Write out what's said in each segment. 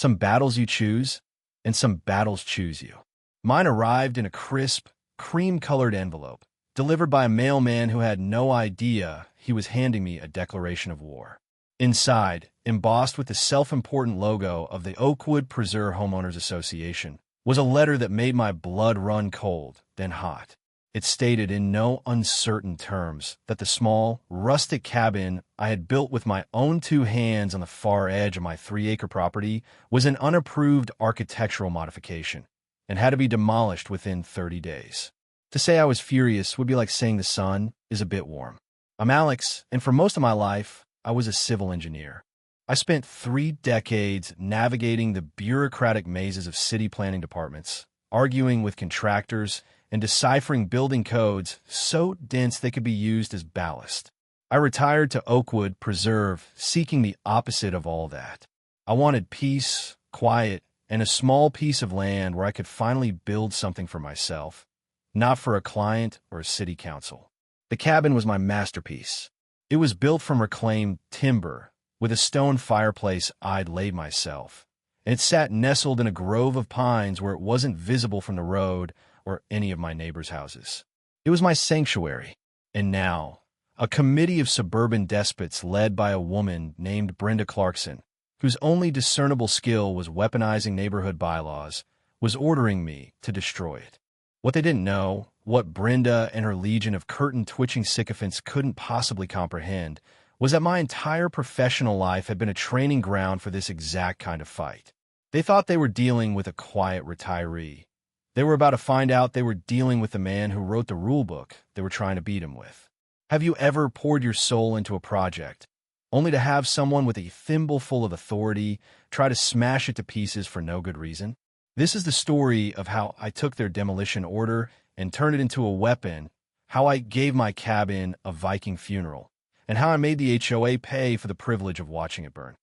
Some battles you choose, and some battles choose you. Mine arrived in a crisp, cream-colored envelope, delivered by a mailman who had no idea he was handing me a declaration of war. Inside, embossed with the self-important logo of the Oakwood Preserve Homeowners Association, was a letter that made my blood run cold, then hot. It stated in no uncertain terms that the small, rustic cabin I had built with my own 2 hands on the far edge of my 3-acre property was an unapproved architectural modification and had to be demolished within 30 days. To say I was furious would be like saying the sun is a bit warm. I'm Alex, and for most of my life, I was a civil engineer. I spent 3 decades navigating the bureaucratic mazes of city planning departments, arguing with contractors, and deciphering building codes so dense they could be used as ballast. I retired to Oakwood Preserve, seeking the opposite of all that. I wanted peace, quiet, and a small piece of land where I could finally build something for myself, not for a client or a city council. The cabin was my masterpiece. It was built from reclaimed timber, with a stone fireplace I'd laid myself, and it sat nestled in a grove of pines where it wasn't visible from the road or any of my neighbors' houses. It was my sanctuary. And now, a committee of suburban despots led by a woman named Brenda Clarkson, whose only discernible skill was weaponizing neighborhood bylaws, was ordering me to destroy it. What they didn't know, what Brenda and her legion of curtain-twitching sycophants couldn't possibly comprehend, was that my entire professional life had been a training ground for this exact kind of fight. They thought they were dealing with a quiet retiree. They were about to find out they were dealing with the man who wrote the rule book they were trying to beat him with. Have you ever poured your soul into a project, only to have someone with a thimbleful of authority try to smash it to pieces for no good reason? This is the story of how I took their demolition order and turned it into a weapon, how I gave my cabin a Viking funeral, and how I made the HOA pay for the privilege of watching it burn.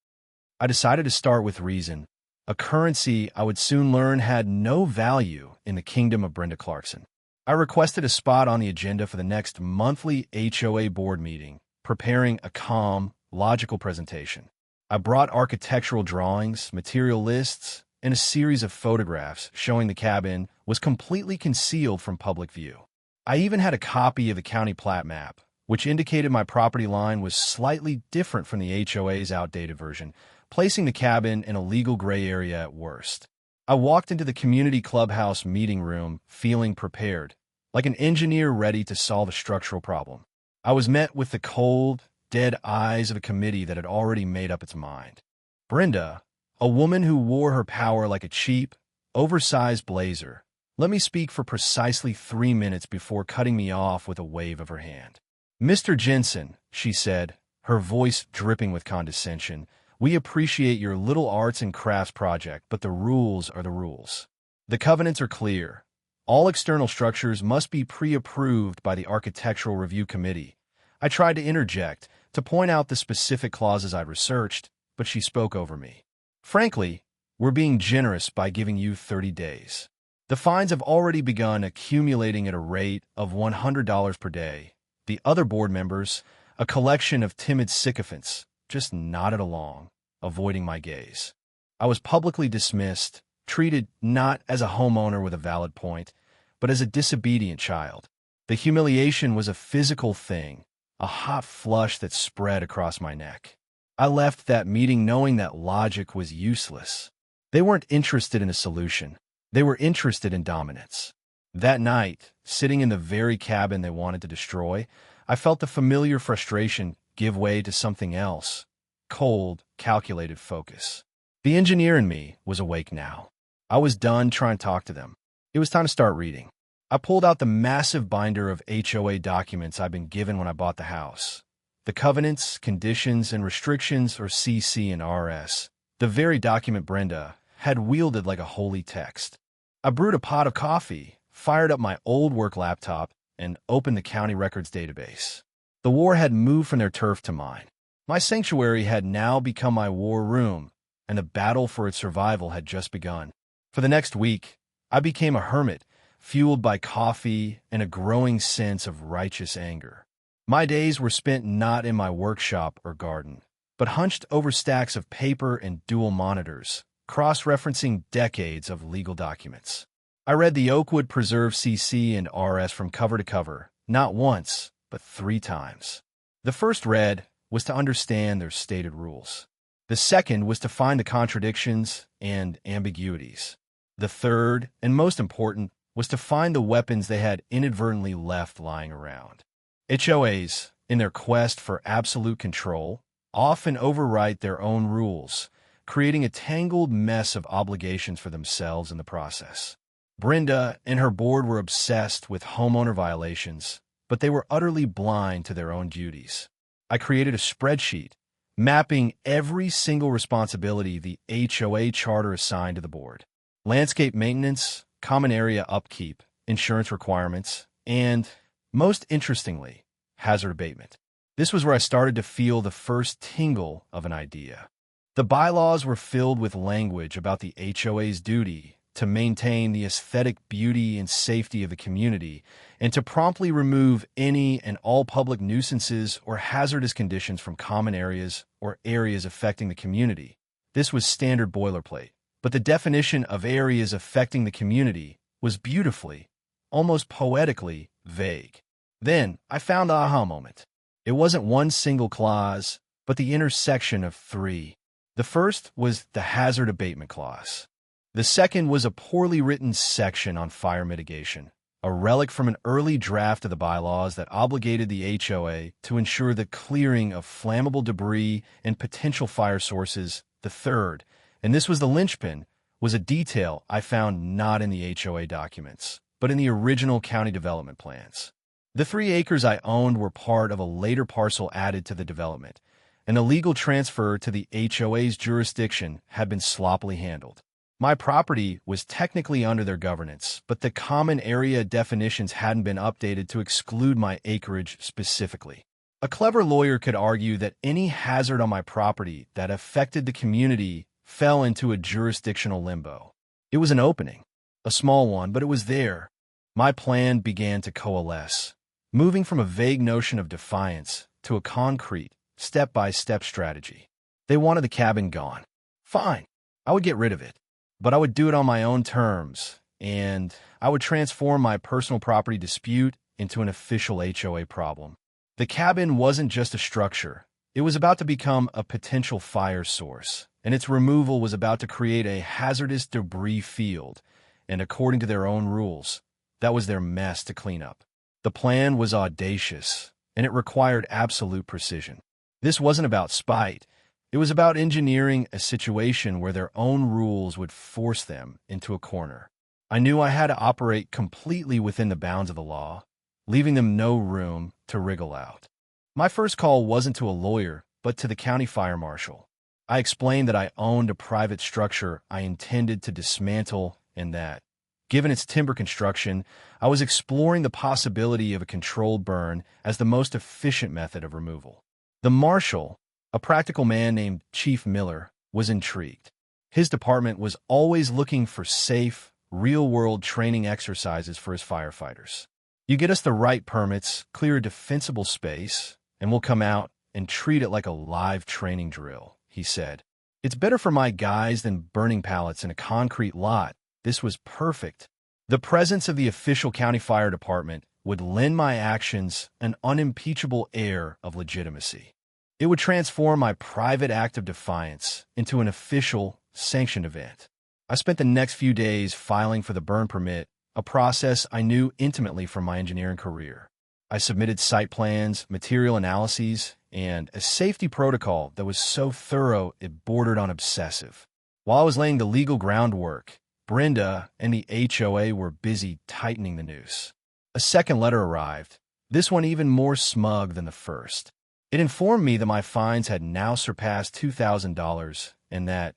I decided to start with reason, a currency I would soon learn had no value in the kingdom of Brenda Clarkson. I requested a spot on the agenda for the next monthly HOA board meeting, preparing a calm, logical presentation. I brought architectural drawings, material lists, and a series of photographs showing the cabin was completely concealed from public view. I even had a copy of the county plat map, which indicated my property line was slightly different from the HOA's outdated version, placing the cabin in a legal gray area at worst. I walked into the community clubhouse meeting room feeling prepared, like an engineer ready to solve a structural problem. I was met with the cold, dead eyes of a committee that had already made up its mind. Brenda, a woman who wore her power like a cheap, oversized blazer, let me speak for precisely 3 minutes before cutting me off with a wave of her hand. "Mr. Jensen," she said, her voice dripping with condescension, "we appreciate your little arts and crafts project, but the rules are the rules. The covenants are clear. All external structures must be pre-approved by the Architectural Review Committee." I tried to interject, to point out the specific clauses I'd researched, but she spoke over me. "Frankly, we're being generous by giving you 30 days. The fines have already begun accumulating at a rate of $100 per day." The other board members, a collection of timid sycophants, just nodded along, avoiding my gaze. I was publicly dismissed, treated not as a homeowner with a valid point, but as a disobedient child. The humiliation was a physical thing, a hot flush that spread across my neck. I left that meeting knowing that logic was useless. They weren't interested in a solution. They were interested in dominance. That night, sitting in the very cabin they wanted to destroy, I felt the familiar frustration give way to something else. Cold, calculated focus. The engineer in me was awake now. I was done trying to talk to them. It was time to start reading. I pulled out the massive binder of HOA documents I'd been given when I bought the house. The covenants, conditions, and restrictions, or CC and RS. The very document Brenda had wielded like a holy text. I brewed a pot of coffee, fired up my old work laptop, and opened the county records database. The war had moved from their turf to mine. My sanctuary had now become my war room, and the battle for its survival had just begun. For the next week, I became a hermit, fueled by coffee and a growing sense of righteous anger. My days were spent not in my workshop or garden, but hunched over stacks of paper and dual monitors, cross-referencing decades of legal documents. I read the Oakwood Preserve CC and RS from cover to cover, not once, but 3 times. The first read was to understand their stated rules. The second was to find the contradictions and ambiguities. The third, and most important, was to find the weapons they had inadvertently left lying around. HOAs, in their quest for absolute control, often overwrite their own rules, creating a tangled mess of obligations for themselves in the process. Brenda and her board were obsessed with homeowner violations, but they were utterly blind to their own duties. I created a spreadsheet, mapping every single responsibility the HOA charter assigned to the board. Landscape maintenance, common area upkeep, insurance requirements, and, most interestingly, hazard abatement. This was where I started to feel the first tingle of an idea. The bylaws were filled with language about the HOA's duty to maintain the aesthetic beauty and safety of the community and to promptly remove any and all public nuisances or hazardous conditions from common areas or areas affecting the community. This was standard boilerplate, but the definition of areas affecting the community was beautifully, almost poetically, vague. Then I found the aha moment. It wasn't one single clause, but the intersection of 3. The first was the hazard abatement clause. The second was a poorly written section on fire mitigation, a relic from an early draft of the bylaws that obligated the HOA to ensure the clearing of flammable debris and potential fire sources. The third, and this was the linchpin, was a detail I found not in the HOA documents, but in the original county development plans. The 3 acres I owned were part of a later parcel added to the development, and the legal transfer to the HOA's jurisdiction had been sloppily handled. My property was technically under their governance, but the common area definitions hadn't been updated to exclude my acreage specifically. A clever lawyer could argue that any hazard on my property that affected the community fell into a jurisdictional limbo. It was an opening, a small one, but it was there. My plan began to coalesce, moving from a vague notion of defiance to a concrete, step-by-step strategy. They wanted the cabin gone. Fine, I would get rid of it. But I would do it on my own terms, and I would transform my personal property dispute into an official HOA problem. The cabin wasn't just a structure. It was about to become a potential fire source, and its removal was about to create a hazardous debris field, and according to their own rules, that was their mess to clean up. The plan was audacious, and it required absolute precision. This wasn't about spite. It was about engineering a situation where their own rules would force them into a corner. I knew I had to operate completely within the bounds of the law, leaving them no room to wriggle out. My first call wasn't to a lawyer, but to the county fire marshal. I explained that I owned a private structure I intended to dismantle and that, given its timber construction, I was exploring the possibility of a controlled burn as the most efficient method of removal. The marshal, a practical man named Chief Miller, was intrigued. His department was always looking for safe, real-world training exercises for his firefighters. You get us the right permits, clear a defensible space, and we'll come out and treat it like a live training drill, he said. It's better for my guys than burning pallets in a concrete lot. This was perfect. The presence of the official county fire department would lend my actions an unimpeachable air of legitimacy. It would transform my private act of defiance into an official, sanctioned event. I spent the next few days filing for the burn permit, a process I knew intimately from my engineering career. I submitted site plans, material analyses, and a safety protocol that was so thorough it bordered on obsessive. While I was laying the legal groundwork, Brenda and the HOA were busy tightening the noose. A second letter arrived, this one even more smug than the first. It informed me that my fines had now surpassed $2,000 and that,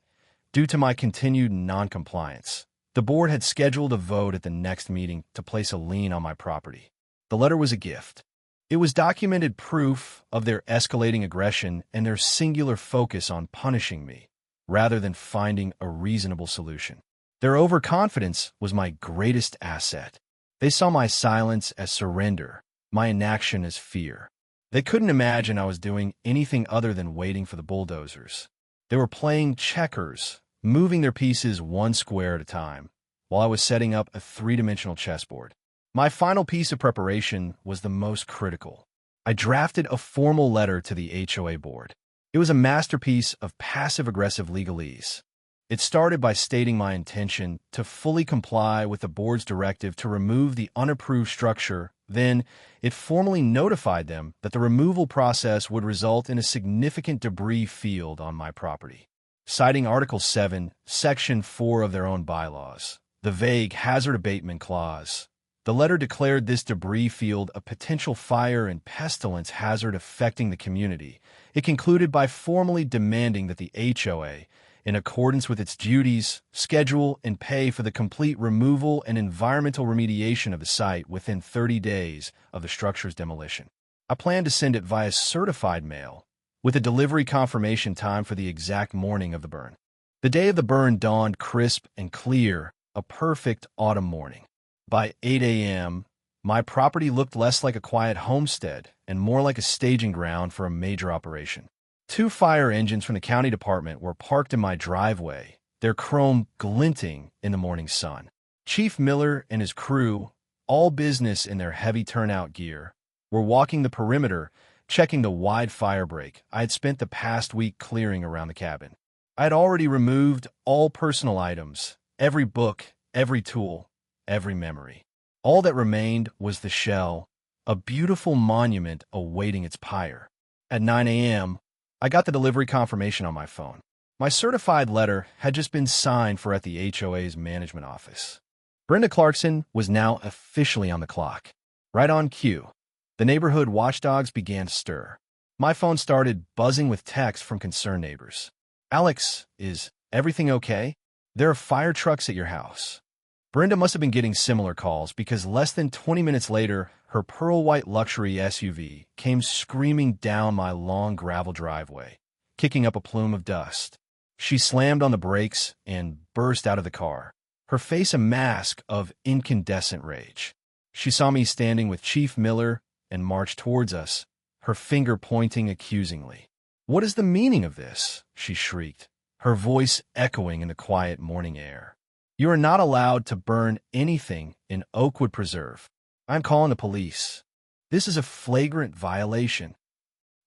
due to my continued noncompliance, the board had scheduled a vote at the next meeting to place a lien on my property. The letter was a gift. It was documented proof of their escalating aggression and their singular focus on punishing me, rather than finding a reasonable solution. Their overconfidence was my greatest asset. They saw my silence as surrender, my inaction as fear. They couldn't imagine I was doing anything other than waiting for the bulldozers. They were playing checkers, moving their pieces one square at a time, while I was setting up a three-dimensional chessboard. My final piece of preparation was the most critical. I drafted a formal letter to the HOA board. It was a masterpiece of passive-aggressive legalese. It started by stating my intention to fully comply with the board's directive to remove the unapproved structure. Then, it formally notified them that the removal process would result in a significant debris field on my property. Citing Article 7, Section 4 of their own bylaws, the vague hazard abatement clause, the letter declared this debris field a potential fire and pestilence hazard affecting the community. It concluded by formally demanding that the HOA, in accordance with its duties, schedule, and pay for the complete removal and environmental remediation of the site within 30 days of the structure's demolition. I plan to send it via certified mail, with a delivery confirmation time for the exact morning of the burn. The day of the burn dawned crisp and clear, a perfect autumn morning. By 8 a.m., my property looked less like a quiet homestead and more like a staging ground for a major operation. 2 fire engines from the county department were parked in my driveway, their chrome glinting in the morning sun. Chief Miller and his crew, all business in their heavy turnout gear, were walking the perimeter, checking the wide fire break I had spent the past week clearing around the cabin. I had already removed all personal items, every book, every tool, every memory. All that remained was the shell, a beautiful monument awaiting its pyre. At 9 a.m., I got the delivery confirmation on my phone. My certified letter had just been signed for at the HOA's management office. Brenda Clarkson was now officially on the clock. Right on cue, the neighborhood watchdogs began to stir. My phone started buzzing with texts from concerned neighbors. "Alex, is everything okay? There are fire trucks at your house." Brenda must have been getting similar calls because less than 20 minutes later, her pearl-white luxury SUV came screaming down my long gravel driveway, kicking up a plume of dust. She slammed on the brakes and burst out of the car, her face a mask of incandescent rage. She saw me standing with Chief Miller and marched towards us, her finger pointing accusingly. "What is the meaning of this?" she shrieked, her voice echoing in the quiet morning air. "You are not allowed to burn anything in Oakwood Preserve. I'm calling the police. This is a flagrant violation."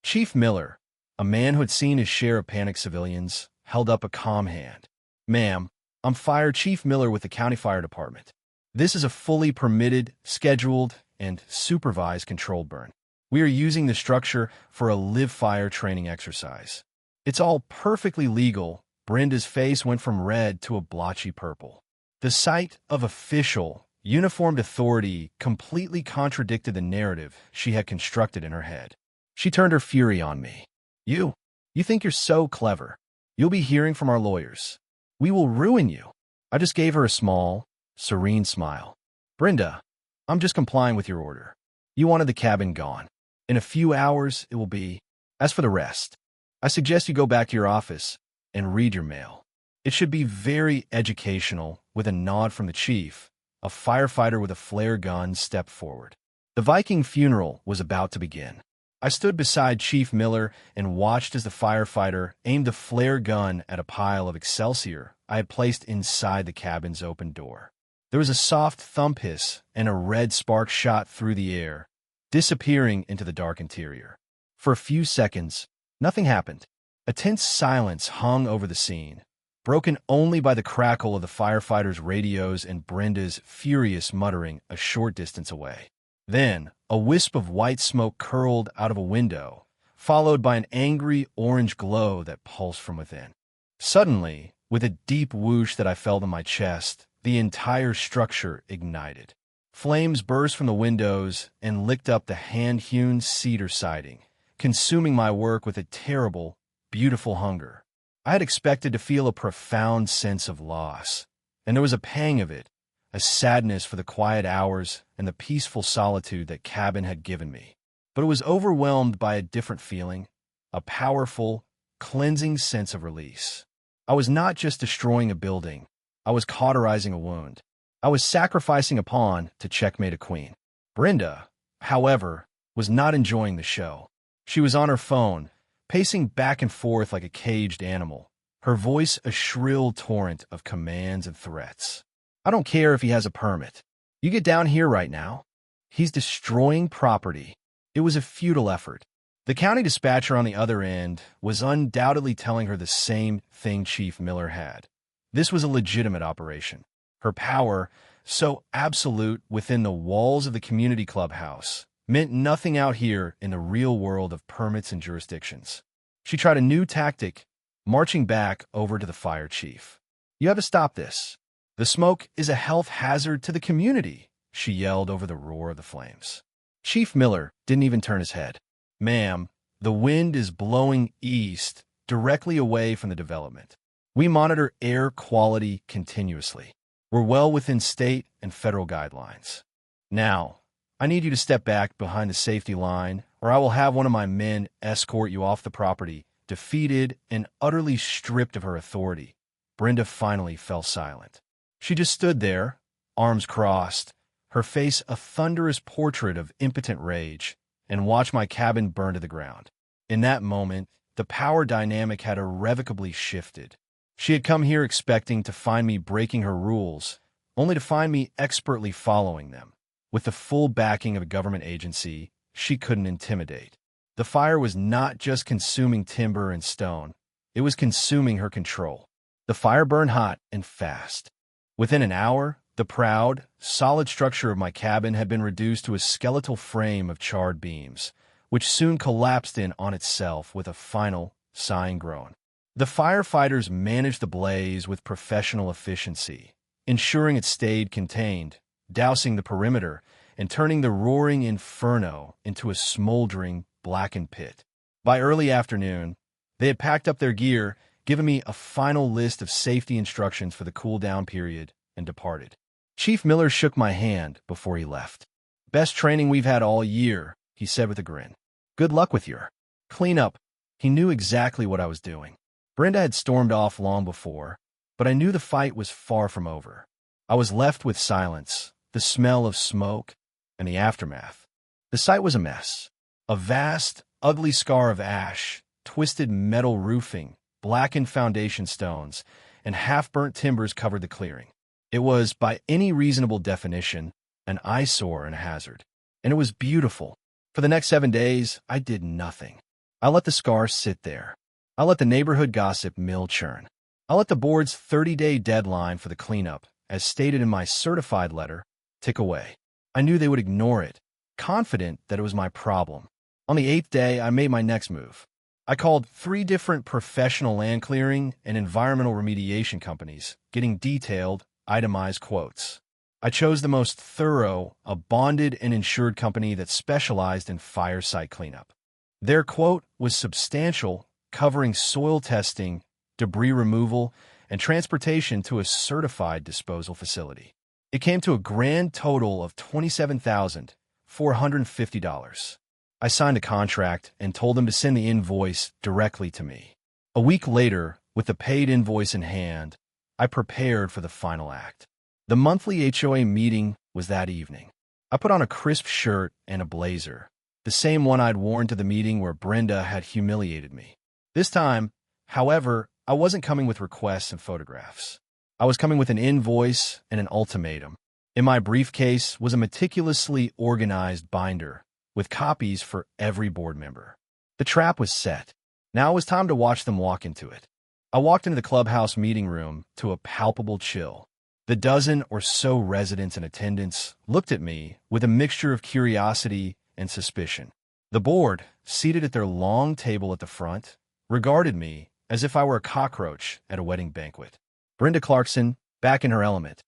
Chief Miller, a man who had seen his share of panicked civilians, held up a calm hand. "Ma'am, I'm Fire Chief Miller with the County Fire Department. This is a fully permitted, scheduled, and supervised controlled burn. We are using the structure for a live fire training exercise. It's all perfectly legal." Brenda's face went from red to a blotchy purple. The sight of official, uniformed authority completely contradicted the narrative she had constructed in her head. She turned her fury on me. You think you're so clever. You'll be hearing from our lawyers. We will ruin you." I just gave her a small, serene smile. "Brenda, I'm just complying with your order. You wanted the cabin gone. In a few hours, it will be. As for the rest, I suggest you go back to your office and read your mail. It should be very educational." With a nod from the chief, a firefighter with a flare gun stepped forward. The Viking funeral was about to begin. I stood beside Chief Miller and watched as the firefighter aimed a flare gun at a pile of Excelsior I had placed inside the cabin's open door. There was a soft thump hiss, and a red spark shot through the air, disappearing into the dark interior. For a few seconds, nothing happened. A tense silence hung over the scene, broken only by the crackle of the firefighters' radios and Brenda's furious muttering a short distance away. Then, a wisp of white smoke curled out of a window, followed by an angry orange glow that pulsed from within. Suddenly, with a deep whoosh that I felt in my chest, the entire structure ignited. Flames burst from the windows and licked up the hand-hewn cedar siding, consuming my work with a terrible, beautiful hunger. I had expected to feel a profound sense of loss, and there was a pang of it, a sadness for the quiet hours and the peaceful solitude that cabin had given me. But it was overwhelmed by a different feeling, a powerful, cleansing sense of release. I was not just destroying a building, I was cauterizing a wound. I was sacrificing a pawn to checkmate a queen. Brenda, however, was not enjoying the show. She was on her phone, pacing back and forth like a caged animal, her voice a shrill torrent of commands and threats. "I don't care if he has a permit. You get down here right now. He's destroying property." It was a futile effort. The county dispatcher on the other end was undoubtedly telling her the same thing Chief Miller had. This was a legitimate operation. Her power, so absolute within the walls of the community clubhouse, meant nothing out here in the real world of permits and jurisdictions. She tried a new tactic, marching back over to the fire chief. "You have to stop this. The smoke is a health hazard to the community," she yelled over the roar of the flames. Chief Miller didn't even turn his head. "Ma'am, the wind is blowing east, directly away from the development. We monitor air quality continuously. We're well within state and federal guidelines. Now, I need you to step back behind the safety line, or I will have one of my men escort you off the property." Defeated and utterly stripped of her authority, Brenda finally fell silent. She just stood there, arms crossed, her face a thunderous portrait of impotent rage, and watched my cabin burn to the ground. In that moment, the power dynamic had irrevocably shifted. She had come here expecting to find me breaking her rules, only to find me expertly following them. With the full backing of a government agency, she couldn't intimidate. The fire was not just consuming timber and stone, it was consuming her control. The fire burned hot and fast. Within an hour, the proud, solid structure of my cabin had been reduced to a skeletal frame of charred beams, which soon collapsed in on itself with a final, sighing groan. The firefighters managed the blaze with professional efficiency, ensuring it stayed contained, dousing the perimeter, and turning the roaring inferno into a smoldering, blackened pit. By early afternoon, they had packed up their gear, given me a final list of safety instructions for the cool-down period, and departed. Chief Miller shook my hand before he left. "Best training we've had all year," he said with a grin. "Good luck with your cleanup." He knew exactly what I was doing. Brenda had stormed off long before, but I knew the fight was far from over. I was left with silence, the smell of smoke, and the aftermath. The site was a mess. A vast, ugly scar of ash, twisted metal roofing, blackened foundation stones, and half-burnt timbers covered the clearing. It was, by any reasonable definition, an eyesore and a hazard. And it was beautiful. For the next 7 days, I did nothing. I let the scar sit there. I let the neighborhood gossip mill churn. I let the board's 30-day deadline for the cleanup, as stated in my certified letter, tick away. I knew they would ignore it, confident that it was my problem. On the 8th day, I made my next move. I called 3 different professional land clearing and environmental remediation companies, getting detailed, itemized quotes. I chose the most thorough, a bonded and insured company that specialized in fire site cleanup. Their quote was substantial, covering soil testing, debris removal, and transportation to a certified disposal facility. It came to a grand total of $27,450. I signed a contract and told them to send the invoice directly to me. A week later, with the paid invoice in hand, I prepared for the final act. The monthly HOA meeting was that evening. I put on a crisp shirt and a blazer, the same one I'd worn to the meeting where Brenda had humiliated me. This time, however, I wasn't coming with requests and photographs. I was coming with an invoice and an ultimatum. In my briefcase was a meticulously organized binder with copies for every board member. The trap was set. Now it was time to watch them walk into it. I walked into the clubhouse meeting room to a palpable chill. The dozen or so residents and attendants looked at me with a mixture of curiosity and suspicion. The board, seated at their long table at the front, regarded me as if I were a cockroach at a wedding banquet. Brenda Clarkson, back in her element,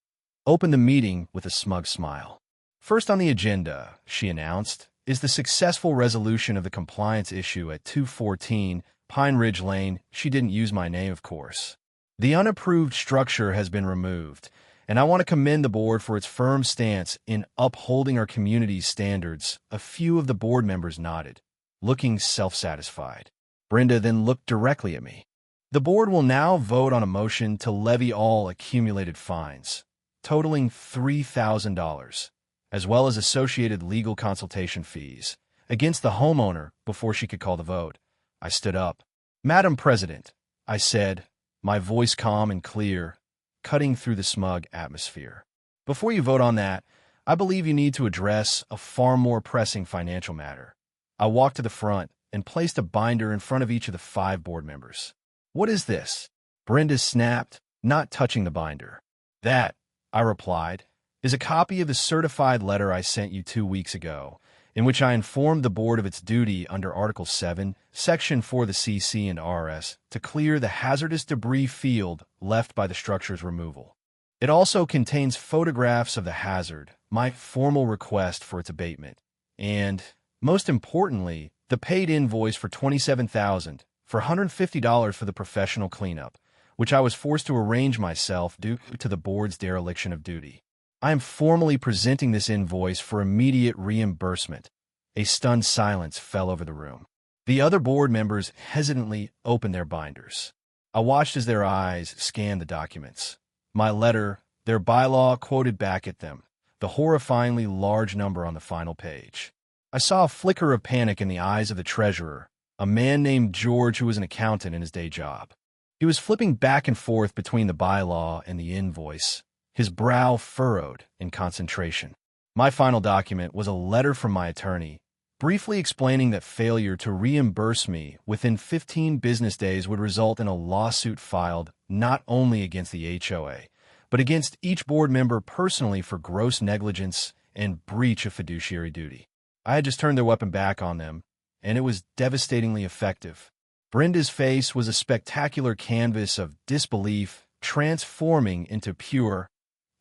opened the meeting with a smug smile. "First on the agenda," she announced, "is the successful resolution of the compliance issue at 214 Pine Ridge Lane." She didn't use my name, of course. "The unapproved structure has been removed, and I want to commend the board for its firm stance in upholding our community's standards." A few of the board members nodded, looking self-satisfied. Brenda then looked directly at me. "The board will now vote on a motion to levy all accumulated fines, totaling $3,000, as well as associated legal consultation fees, against the homeowner." Before she could call the vote, I stood up. "Madam President," I said, my voice calm and clear, cutting through the smug atmosphere. Before you vote on that, I believe you need to address a far more pressing financial matter. I walked to the front and placed a binder in front of each of the 5 board members. What is this? Brenda snapped, not touching the binder. That, I replied, is a copy of the certified letter I sent you 2 weeks ago, in which I informed the board of its duty under Article 7, Section 4 of the CC and RS to clear the hazardous debris field left by the structure's removal. It also contains photographs of the hazard, my formal request for its abatement, and, most importantly, the paid invoice for $27,450 for the professional cleanup, which I was forced to arrange myself due to the board's dereliction of duty. I am formally presenting this invoice for immediate reimbursement. A stunned silence fell over the room. The other board members hesitantly opened their binders. I watched as their eyes scanned the documents. My letter, their bylaw quoted back at them, the horrifyingly large number on the final page. I saw a flicker of panic in the eyes of the treasurer, a man named George who was an accountant in his day job. He was flipping back and forth between the bylaw and the invoice, his brow furrowed in concentration. My final document was a letter from my attorney, briefly explaining that failure to reimburse me within 15 business days would result in a lawsuit filed not only against the HOA, but against each board member personally for gross negligence and breach of fiduciary duty. I had just turned their weapon back on them, and it was devastatingly effective. Brenda's face was a spectacular canvas of disbelief transforming into pure,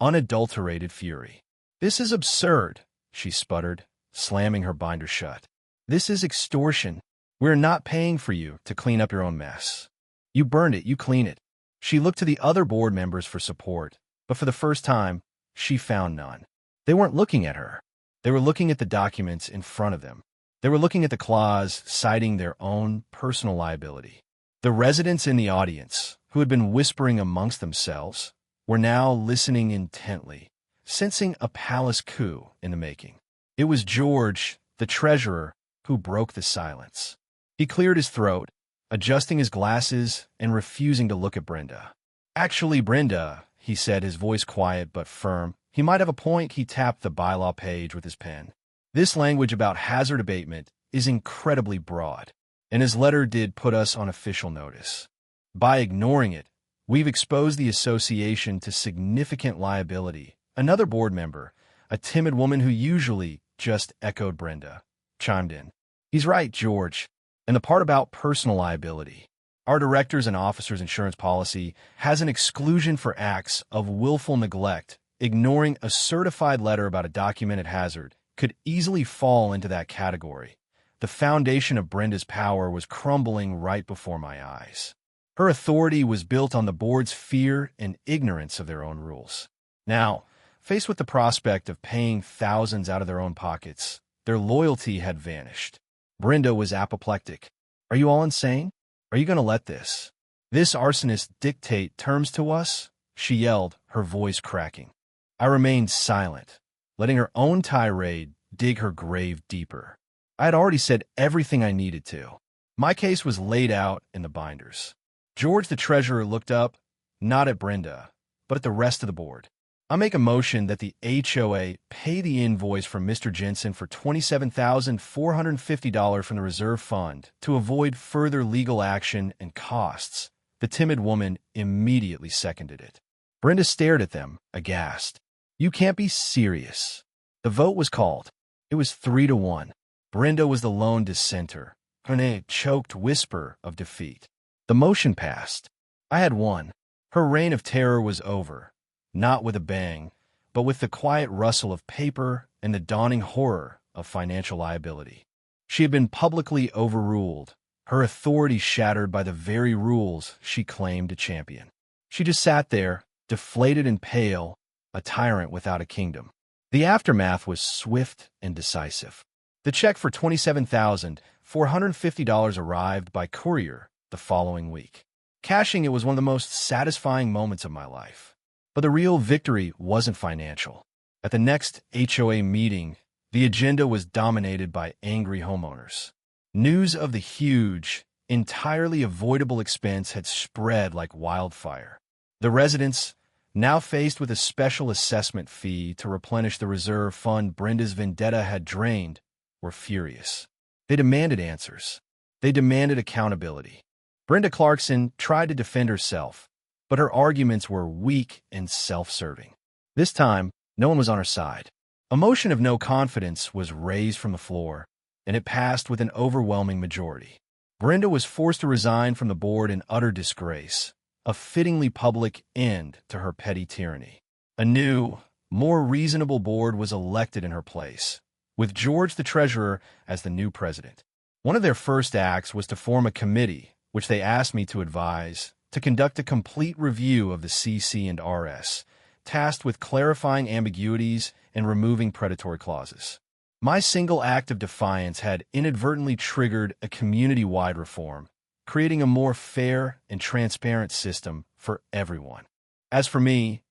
unadulterated fury. "This is absurd," she sputtered, slamming her binder shut. "This is extortion. We're not paying for you to clean up your own mess. You burned it, you clean it." She looked to the other board members for support, but for the first time, she found none. They weren't looking at her. They were looking at the documents in front of them. They were looking at the clause citing their own personal liability. The residents in the audience, who had been whispering amongst themselves, were now listening intently, sensing a palace coup in the making. It was George, the treasurer, who broke the silence. He cleared his throat, adjusting his glasses and refusing to look at Brenda. "Actually, Brenda," he said, his voice quiet but firm. He might have a point. He tapped the bylaw page with his pen. "This language about hazard abatement is incredibly broad, and his letter did put us on official notice. By ignoring it, we've exposed the association to significant liability." Another board member, a timid woman who usually just echoed Brenda, chimed in. "He's right, George. And the part about personal liability. Our directors and officers insurance policy has an exclusion for acts of willful neglect. Ignoring a certified letter about a documented hazard could easily fall into that category. The foundation of Brenda's power was crumbling right before my eyes. Her authority was built on the board's fear and ignorance of their own rules. Now, faced with the prospect of paying thousands out of their own pockets, their loyalty had vanished. Brenda was apoplectic. "Are you all insane? Are you going to let this arsonist dictate terms to us?" she yelled, her voice cracking. I remained silent, letting her own tirade dig her grave deeper. I had already said everything I needed to. My case was laid out in the binders. George, the treasurer, looked up, not at Brenda, but at the rest of the board. "I make a motion that the HOA pay the invoice from Mr. Jensen for $27,450 from the reserve fund to avoid further legal action and costs." The timid woman immediately seconded it. Brenda stared at them, aghast. "You can't be serious." The vote was called. It was 3-1. Brenda was the lone dissenter, her choked whisper of defeat. The motion passed. I had won. Her reign of terror was over, not with a bang, but with the quiet rustle of paper and the dawning horror of financial liability. She had been publicly overruled, her authority shattered by the very rules she claimed to champion. She just sat there, deflated and pale, a tyrant without a kingdom. The aftermath was swift and decisive. The check for $27,450 arrived by courier the following week. Cashing it was one of the most satisfying moments of my life. But the real victory wasn't financial. At the next HOA meeting, the agenda was dominated by angry homeowners. News of the huge, entirely avoidable expense had spread like wildfire. The residents, now faced with a special assessment fee to replenish the reserve fund Brenda's vendetta had drained, were furious. They demanded answers. They demanded accountability. Brenda Clarkson tried to defend herself, but her arguments were weak and self-serving. This time, no one was on her side. A motion of no confidence was raised from the floor, and it passed with an overwhelming majority. Brenda was forced to resign from the board in utter disgrace, a fittingly public end to her petty tyranny. A new, more reasonable board was elected in her place, with George the treasurer as the new president. One of their first acts was to form a committee, which they asked me to advise, to conduct a complete review of the CC and RS, tasked with clarifying ambiguities and removing predatory clauses. My single act of defiance had inadvertently triggered a community-wide reform, creating a more fair and transparent system for everyone. As for me,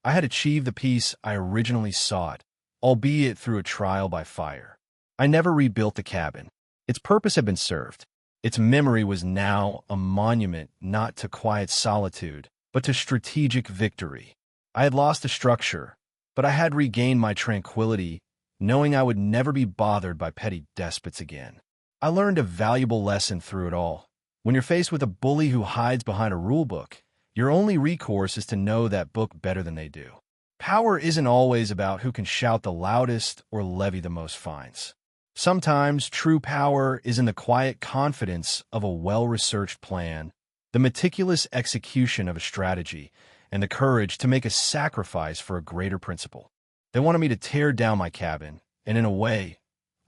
I had achieved the peace I originally sought, albeit through a trial by fire. I never rebuilt the cabin. Its purpose had been served. Its memory was now a monument not to quiet solitude, but to strategic victory. I had lost the structure, but I had regained my tranquility, knowing I would never be bothered by petty despots again. I learned a valuable lesson through it all. When you're faced with a bully who hides behind a rulebook, your only recourse is to know that book better than they do. Power isn't always about who can shout the loudest or levy the most fines. Sometimes true power is in the quiet confidence of a well-researched plan, the meticulous execution of a strategy, and the courage to make a sacrifice for a greater principle. They wanted me to tear down my cabin, and in a way,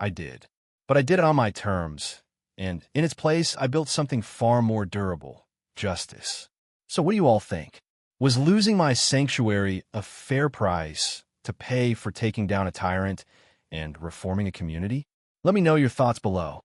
I did. But I did it on my terms, and in its place, I built something far more durable: justice. So what do you all think? Was losing my sanctuary a fair price to pay for taking down a tyrant and reforming a community? Let me know your thoughts below.